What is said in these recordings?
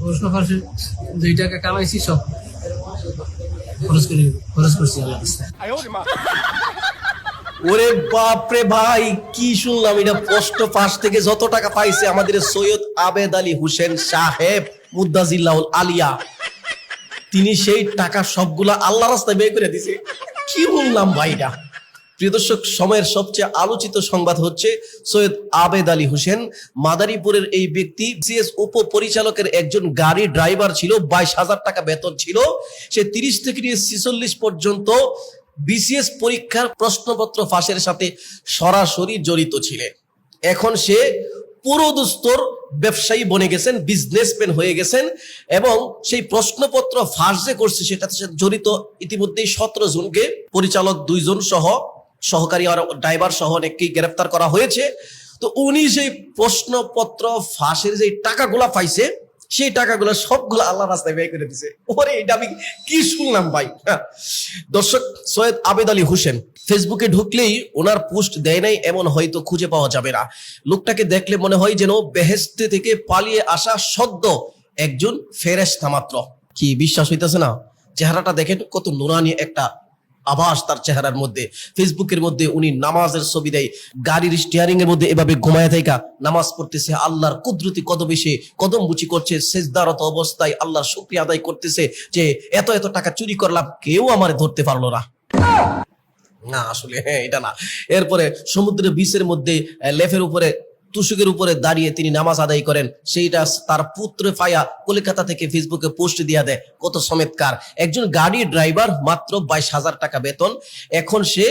প্রশ্ন ফাঁসে 2 টাকা কামাইছি সব খরচ করছি আল্লাহ রাস্তায়। ওরে বাপ রে ভাই, কি শুনলাম এটা! পোস্ট ফাঁস থেকে যত টাকা পাইছে আমাদের সৈয়দ আবেদ আলী হোসেন সাহেব মুদ্দাজিল্লাহুল আলিয়া, তিনি সেই টাকা সবগুলা আল্লাহ রাস্তায় ব্যয় করে দিছে। কি বললাম ভাইটা! প্রিয় দর্শক, সময়ের সবচেয়ে আলোচিত সংবাদ হচ্ছে সৈয়দ আবেদ আলী হোসেন মাদারীপুরের এই ব্যক্তি সিএস উপপরিচালকের একজন গাড়ি ড্রাইভার ছিল। 22,000 টাকা বেতন ছিল। সে 30 থেকে নিয়ে 46 পর্যন্ত বিসিএস পরীক্ষার প্রশ্নপত্র ফাঁসের সাথে সরাসরি জড়িত ছিলেন। এখন সে পুরোদস্তর ব্যবসায়ী বনে গেছেন, বিজনেসম্যান হয়ে গেছেন, এবং সেই প্রশ্নপত্র ফাঁস যে করছে সেটাতে জড়িত ইতিমধ্যেই 17 জনকে, পরিচালক 2 জন সহ, সহকারী আর ড্রাইভার সহ অনেককেই গ্রেফতার করা হয়েছে। তো উনি সেই প্রশ্নপত্র ফাঁসের যে টাকাগুলা পাইছে, সেই টাকাগুলো সবগুলো আল্লাহ রাস্তায় ব্যয় করে দিছে। ওরে, এটা আমি কি শুনলাম ভাই! দর্শক, সৈয়দ আবেদ আলী হোসেন ফেসবুকে ঢুকলেই ওনার পোস্ট দেয় নাই এমন হয়তো খুঁজে পাওয়া যাবে না। লোকটাকে দেখলে মনে হয় যেন বেহেশতে থেকে পালিয়ে আসা সদ্য একজন ফেরেশতা মাত্র। কি বিশ্বাস হইতেছে না? চেহারাটা দেখেন, কত নুরানি একটা আভাস তার চেহারার মধ্যে। ফেসবুকের মধ্যে উনি নামাজের ছবি দেয়, গাড়ির স্টিয়ারিং এর মধ্যে এভাবে ঘুমায় থাকা নামাজ পড়তেছে, আল্লাহর কুদরতি কদমে সে কদম বুচি করছে, সেজদারত অবস্থায় আল্লাহর শুকরিয়া আদায় করতেছে যে এত এত টাকা চুরি করলাম, কেউ আমারে ধরতে পারলো না। না, আসলে এটা না। এরপরে সমুদ্রের বিচের মধ্যে লেফের উপরে, তুষকের উপরে দাঁড়িয়ে তিনি নামাজ আদায় করেন। সেইটা তার পুত্র ফায়া কলকাতা থেকে ফেসবুকে পোস্ট দিয়া দেয়। কত চমৎকার! একজন গাড়ি ড্রাইভার, মাত্র 22,000 টাকা বেতন, এখন সে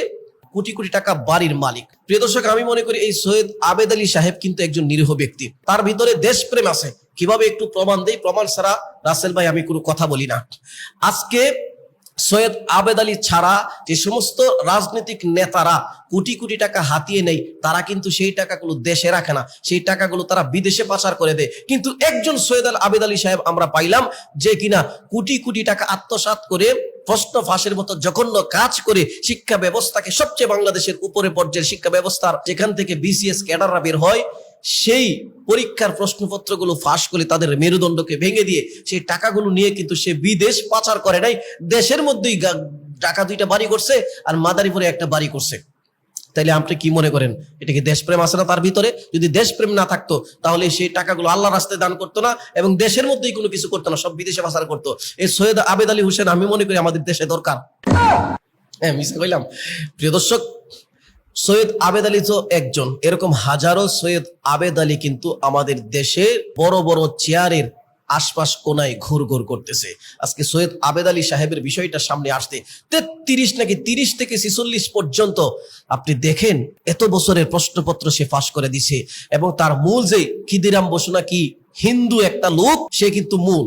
কোটি কোটি টাকা বাড়ির মালিক। প্রিয় দর্শক, আমি মনে করি এই সৈয়দ আবেদ আলী সাহেব কিন্তু একজন নিরীহ ব্যক্তি, তার ভিতরে দেশপ্রেম আছে। কিভাবে একটু প্রমাণ দেই? প্রমাণ ছাড়া রাসেল ভাই আমি কোনো কথা বলি না। আজকে সৈয়দ আবেদ আলী ছাড়া যে সমস্ত রাজনৈতিক নেতারা কোটি কোটি টাকা হাতিয়ে নেয়, তারা কিন্তু সেই টাকাগুলো দেশে রাখে না, সেই টাকাগুলো তারা বিদেশে পাচার করে দেয়। কিন্তু একজন সৈয়দ আবেদ আলী সাহেব আমরা পাইলাম, যে কিনা কোটি কোটি টাকা আত্মসাৎ করে প্রশ্ন ফাঁসের মতো জঘন্য কাজ করে শিক্ষা ব্যবস্থাকে, সবচেয়ে বাংলাদেশের উপরে পর্যায়ের শিক্ষা ব্যবস্থার যেখান থেকে বিসিএস ক্যাডাররা বের হয়, সেই পরীক্ষার প্রশ্নপত্রগুলো ফাঁস করে তাদের মেরুদণ্ডকে ভেঙে দিয়ে সেই টাকাগুলো নিয়ে কিন্তু সে বিদেশ পাচার করে নাই, দেশের মধ্যেই টাকা 2টা বাড়ি করছে আর মাদারীপুরে একটা বাড়ি করছে। তাইলে আপনি কি মনে করেন, এটা কি দেশপ্রেম আছে না তার ভিতরে? যদি দেশপ্রেম না থাকতো তাহলে সেই টাকাগুলো আল্লাহ রাস্তায় দান করতো না এবং দেশের মধ্যেই কোনো কিছু করতো না, সব বিদেশে পাচার করতো। এই সৈয়দ আবেদ আলী হোসেন আমি মনে করি আমাদের দেশে দরকার। হ্যাঁ, মিশে কইলাম। প্রিয় দর্শক, সৈয়দ আবেদ আলী তো একজন, এরকম হাজারো সৈয়দ আবেদ আলী কিন্তু আমাদের দেশে বড় বড় চেয়ারের আশপাশ কোনায় ঘুরঘুর করতেছে। আজকে সৈয়দ আবেদ আলী সাহেবের বিষয়টা সামনে আসতে 33 নাকি 30 থেকে 46 পর্যন্ত আপনি দেখেন, এত বছরের প্রশ্নপত্র সে ফাঁস করে দিছে। এবং তার মূল যে ক্ষিদিরাম বসু নাকি হিন্দু একটা লোক, সে কিন্তু মূল,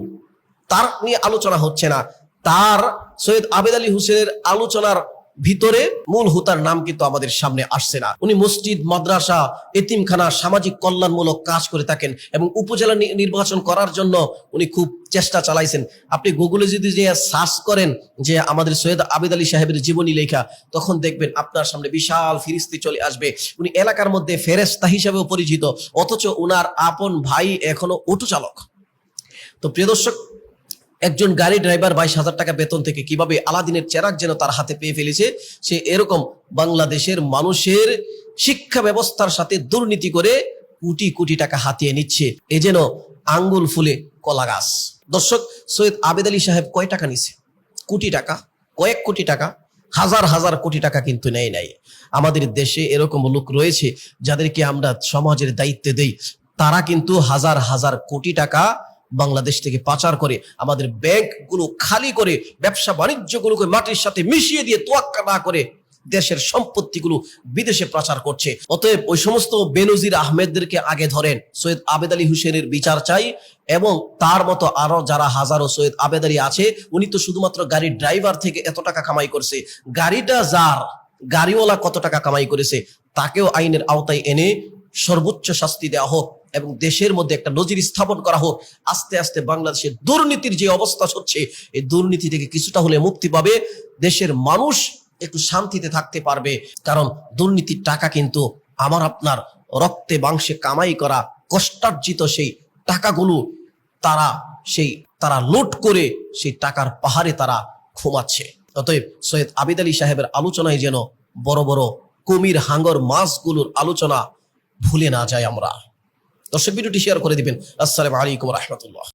তার নিয়ে আলোচনা হচ্ছে না। তার সৈয়দ আবেদ আলী হোসেনের আলোচনার ভিতরে মূল হুতার নাম কিন্তু আমাদের সামনে আসছে না। উনি মসজিদ, মাদ্রাসা, এতিমখানা, সামাজিক কল্যাণমূলক কাজ করে থাকেন এবং উপজেলা নির্বাচন করার জন্য উনি খুব চেষ্টা চালাইছেন। আপনি গুগলে যদি যে সার্চ করেন যে আমাদের সৈয়দ আবেদ আলী সাহেবের জীবনী লেখা, তখন দেখবেন আপনার সামনে বিশাল ফিরিস্তি চলে আসবে। উনি এলাকার মধ্যে ফেরেশতা হিসেবেও পরিচিত, অথচ উনার আপন ভাই এখনো অটো চালক। তো প্রিয় দর্শক, একজন গাড়ি ড্রাইভার 22,000 টাকা বেতন থেকে কিভাবে আলাদিনের চেরাগ যেন তার হাতে পেয়ে ফেলেছে, সে এরকম বাংলাদেশের মানুষের শিক্ষা ব্যবস্থার সাথে দুর্নীতি করে কোটি কোটি টাকা হাতিয়ে নিচ্ছে। এ যেন আঙ্গুল ফুলে কলা গাছ। দর্শক, সৈয়দ আবেদ আলী সাহেব কয় টাকা নিছে? কোটি টাকা, কয়েক কোটি টাকা, হাজার হাজার কোটি টাকা কিন্তু নেয় নাই। আমাদের দেশে এরকম লোক রয়েছে যাদেরকে আমরা সমাজের দায়িত্বে দেই, তারা কিন্তু হাজার হাজার কোটি টাকা বাংলাদেশ থেকে পাচার করে আমাদের ব্যাংকগুলো খালি করে, ব্যবসা বাণিজ্যগুলোকে মাটির সাথে মিশিয়ে দিয়ে তোয়াক্কা না করে দেশের সম্পত্তিগুলো বিদেশে পাচার করছে। অতএব ওই সমস্ত বেনজির আহমেদদেরকে আগে ধরেন, সৈয়দ আবেদ আলী হোসেনের বিচার চাই। এবং তার মতো আরো যারা হাজারো সৈয়দ আবেদ আলী আছে, উনি তো শুধুমাত্র গাড়ির ড্রাইভার থেকে এত টাকা কামাই করছে, গাড়িটা যার, গাড়িওয়ালা কত টাকা কামাই করেছে, তাকেও আইনের আওতায় এনে সর্বোচ্চ শাস্তি দেওয়া হোক এবং দেশের মধ্যে একটা নজির স্থাপন করা হোক। আস্তে আস্তে বাংলাদেশের দুর্নীতির যে অবস্থা হচ্ছে, এই দুর্নীতি থেকে কিছুটা হলে মুক্তি পাবে, দেশের মানুষ একটু শান্তিতে থাকতে পারবে। কারণ দুর্নীতির টাকা কিন্তু আমার আপনার রক্তে মাংসে কামাই করা কষ্টার্জিত সেই টাকাগুলো তারা সেই তারা লুট করে সেই টাকার পাহাড়ে তারা ঘুমাচ্ছে। অতএব সৈয়দ আবিদ আলী সাহেবের আলোচনায় যেন বড় বড় কুমির, হাঙ্গর, মাছগুলোর আলোচনা ভুলে না যায় আমরা। দর্শক, ভিডিওটি শেয়ার করে দিবেন। আসসালামু আলাইকুম ওয়া রাহমাতুল্লাহ।